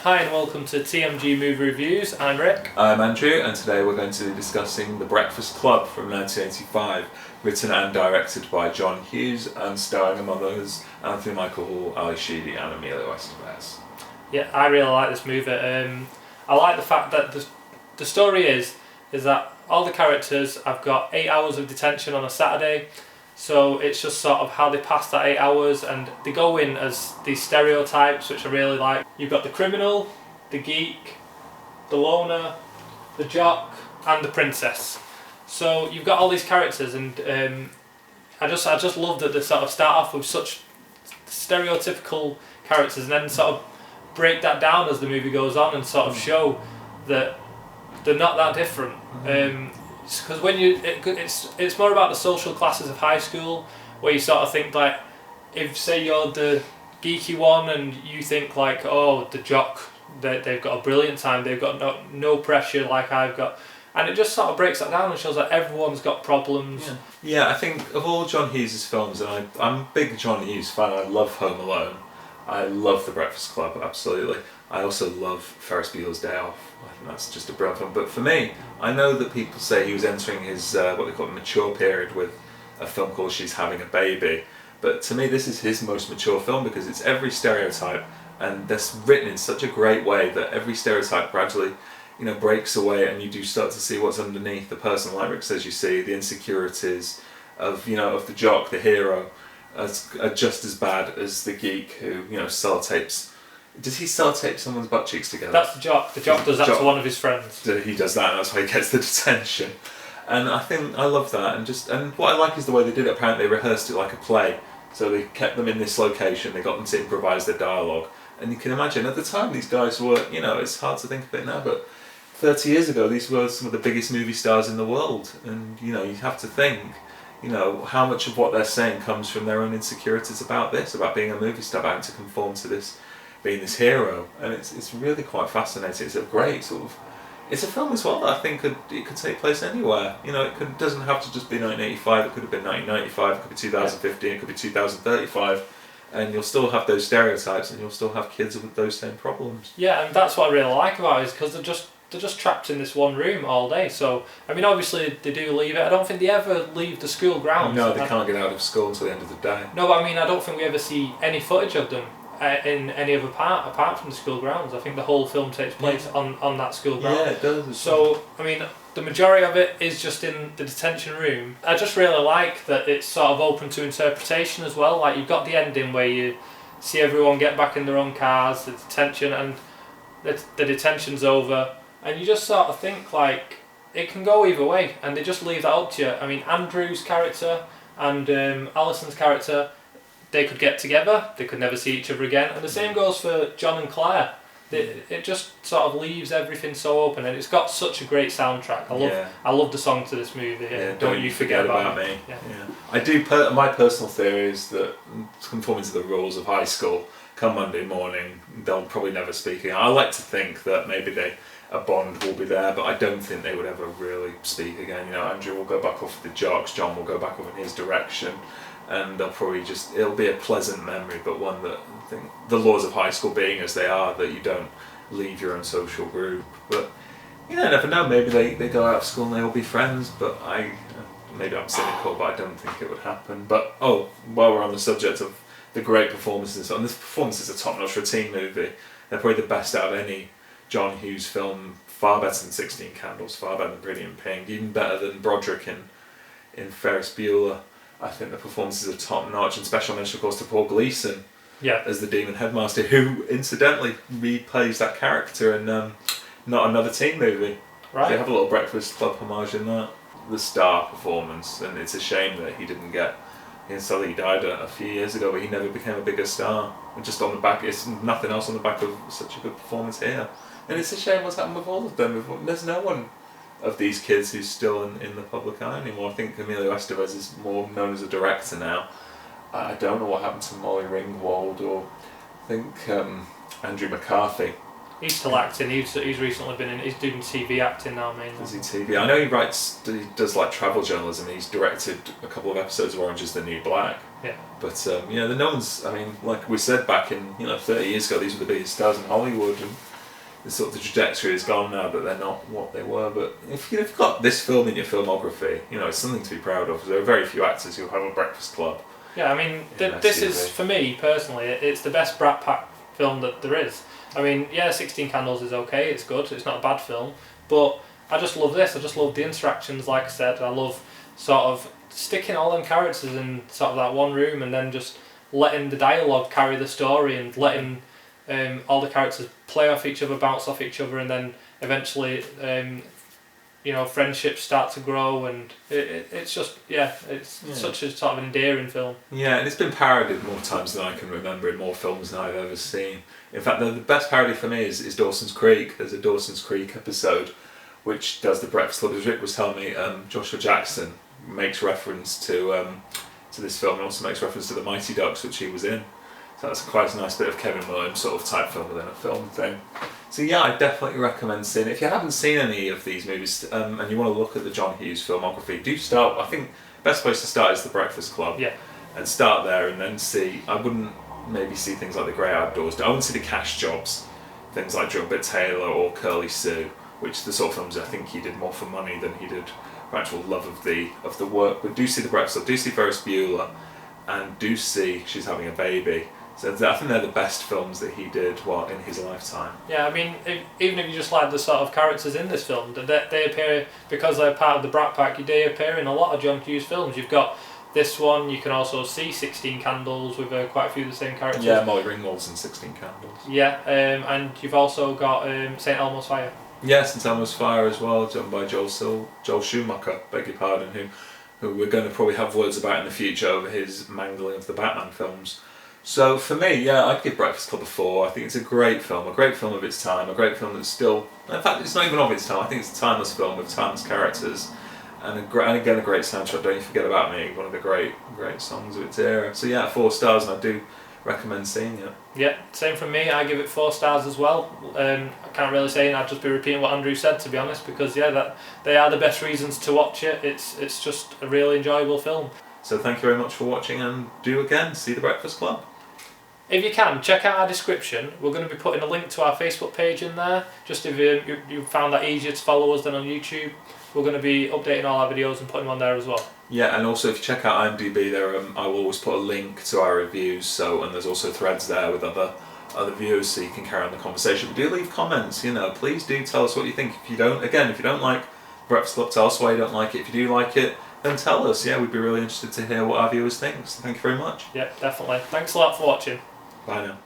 Hi and welcome to TMG Movie Reviews. I'm Rick. I'm Andrew, and today we're going to be discussing The Breakfast Club from 1985, written and directed by John Hughes and starring among others Anthony Michael Hall, Ali Sheedy and Emilio Estevez. Yeah, I really like this movie. I like the fact that the story is that all the characters have got 8 hours of detention on a Saturday, so it's just sort of how they pass that 8 hours, and they go in as these stereotypes which I really like. You've got the criminal, the geek, the loner, the jock and the princess. So you've got all these characters, and I just love that they sort of start off with such stereotypical characters and then sort of break that down as the movie goes on and sort of show that they're not that different. Because when it's more about the social classes of high school, where you sort of think like, if say you're the geeky one and you think like, oh, the jock, they've got a brilliant time, they've got no pressure like I've got, and it just sort of breaks that down and shows that everyone's got problems. Yeah, I think of all John Hughes' films, and I'm a big John Hughes fan. I love Home Alone, I love The Breakfast Club, absolutely. I also love Ferris Bueller's Day Off. I think that's just a brilliant film. But for me, I know that people say he was entering his what they call mature period with a film called She's Having a Baby. But to me, this is his most mature film because it's every stereotype, and that's written in such a great way that every stereotype gradually, breaks away, and you do start to see what's underneath the person. Like Rick says, you see the insecurities of the jock, the hero, are just as bad as the geek who sellotapes. Does he sellotape someone's butt cheeks together? That's the jock. The jock does that to one of his friends. He does that, and that's why he gets the detention. And I love that, and what I like is the way they did it. Apparently they rehearsed it like a play, so they kept them in this location, they got them to improvise their dialogue, and you can imagine at the time these guys were, it's hard to think of it now, but 30 years ago these were some of the biggest movie stars in the world, and you have to think, how much of what they're saying comes from their own insecurities about being a movie star, having to conform to this, being this hero, and it's really quite fascinating. It's a great sort of, it's a film as well that I think it could take place anywhere. It doesn't have to just be 1985. It could have been 1995. It could be 2015. It could be 2035, and you'll still have those stereotypes, and you'll still have kids with those same problems. Yeah, and that's what I really like about it, is because they're just trapped in this one room all day. So I mean, obviously they do leave it. I don't think they ever leave the school grounds. No, they can't get out of school until the end of the day. No, but I mean, I don't think we ever see any footage of them in any other part apart from the school grounds. I think the whole film takes place on that school ground. Yeah, it does. So I mean, the majority of it is just in the detention room. I just really like that it's sort of open to interpretation as well. Like, you've got the ending where you see everyone get back in their own cars, the detention, and the detention's over, and you just sort of think like it can go either way, and they just leave that up to you. I mean, Andrew's character and Allison's character, they could get together, they could never see each other again, and the same goes for John and Claire. It just sort of leaves everything so open, and it's got such a great soundtrack. I love the song to this movie. Yeah, Don't You Forget About Me. Yeah. I do. My personal theory is that, conforming to the rules of high school, come Monday morning they'll probably never speak again. I like to think that maybe a bond will be there, but I don't think they would ever really speak again. Andrew will go back off with the jocks, John will go back off in his direction, and they'll probably it'll be a pleasant memory, but one that I think the laws of high school being as they are, that you don't leave your own social group. But you never know, maybe they go out of school and they will be friends, but maybe I'm cynical, but I don't think it would happen. But while we're on the subject of the great performances, and this performance is a top-notch for a teen movie, they're probably the best out of any John Hughes film, far better than 16 Candles, far better than Pretty in Pink, even better than Broderick in Ferris Bueller. I think the performances are top notch, and special mention of course to Paul Gleason as the demon headmaster, who incidentally replays that character in Not Another Teen Movie. Right. They have a little Breakfast Club homage in that. The star performance, and it's a shame that he didn't get. He died a few years ago, but he never became a bigger star. And just on the back, it's nothing else on the back of such a good performance here. And it's a shame what's happened with all of them. There's no one of these kids who's still in the public eye anymore. I think Emilio Estevez is more known as a director now. I don't know what happened to Molly Ringwald, or I think Andrew McCarthy. He's still acting. He's recently he's doing TV acting now mainly. Does he TV? I know he does like travel journalism. He's directed a couple of episodes of Orange Is the New Black. Yeah. But the no one's. I mean, like we said back in 30 years ago, these were the biggest stars in Hollywood, and sort of the trajectory has gone now that they're not what they were. But if you've got this film in your filmography, you know, it's something to be proud of. There are very few actors who have a Breakfast Club. Yeah, I mean, this is, for me personally, it's the best Brat Pack film that there is. I mean, yeah, 16 Candles is okay, it's good, it's not a bad film, but I just love this. I just love the interactions, like I said. I love sort of sticking all them characters in sort of that one room and then just letting the dialogue carry the story and letting all the characters play off each other, bounce off each other, and then eventually, you know, friendships start to grow, and it's just, it's such a sort of endearing film. Yeah, and it's been parodied more times than I can remember in more films than I've ever seen. In fact, the best parody for me is Dawson's Creek. There's a Dawson's Creek episode which does the Breakfast Club. As Rick was telling me, Joshua Jackson makes reference to this film, and also makes reference to the Mighty Ducks, which he was in. So that's quite a nice bit of Kevin Williams sort of type film within a film thing. So yeah, I definitely recommend seeing it. If you haven't seen any of these movies and you want to look at the John Hughes filmography, do start. I think the best place to start is The Breakfast Club. Yeah. And start there and then see. I wouldn't maybe see things like The Grey Outdoors. I wouldn't see the cash jobs, things like Drumbeat Taylor or Curly Sue, which the sort of films I think he did more for money than he did for actual love of the work. But do see The Breakfast Club, do see Ferris Bueller, and do see She's Having a Baby. So I think they're the best films that he did in his lifetime. Yeah, I mean, even if you just like the sort of characters in this film, they appear, because they're part of the Brat Pack, they appear in a lot of John Hughes films. You've got this one, you can also see 16 Candles with quite a few of the same characters. Yeah, Molly Ringwald's in 16 Candles. Yeah, and you've also got St. Elmo's Fire. Yes, St. Elmo's Fire as well, done by Joel Schumacher, beg your pardon, who we're going to probably have words about in the future over his mangling of the Batman films. So for me, yeah, I'd give Breakfast Club a 4. I think it's a great film of its time, a great film that's still... In fact, it's not even of its time. I think it's a timeless film with timeless characters, and again a great soundtrack. Don't You Forget About Me, one of the great songs of its era. So yeah, 4 stars, and I do recommend seeing it. Yeah, same from me. I give it 4 stars as well. I can't really say, and I'd just be repeating what Andrew said, to be honest, because that they are the best reasons to watch it. It's just a really enjoyable film. So thank you very much for watching, and do again see The Breakfast Club. If you can, check out our description. We're going to be putting a link to our Facebook page in there, just if you found that easier to follow us than on YouTube. We're going to be updating all our videos and putting them on there as well. Yeah, and also if you check out IMDb, there I will always put a link to our reviews. And there's also threads there with other viewers, so you can carry on the conversation. But do leave comments. Please do tell us what you think. If you don't like Breakfast Club, tell us why you don't like it. If you do like it, then tell us. Yeah, we'd be really interested to hear what our viewers think. So thank you very much. Yeah, definitely. Thanks a lot for watching. Bye now.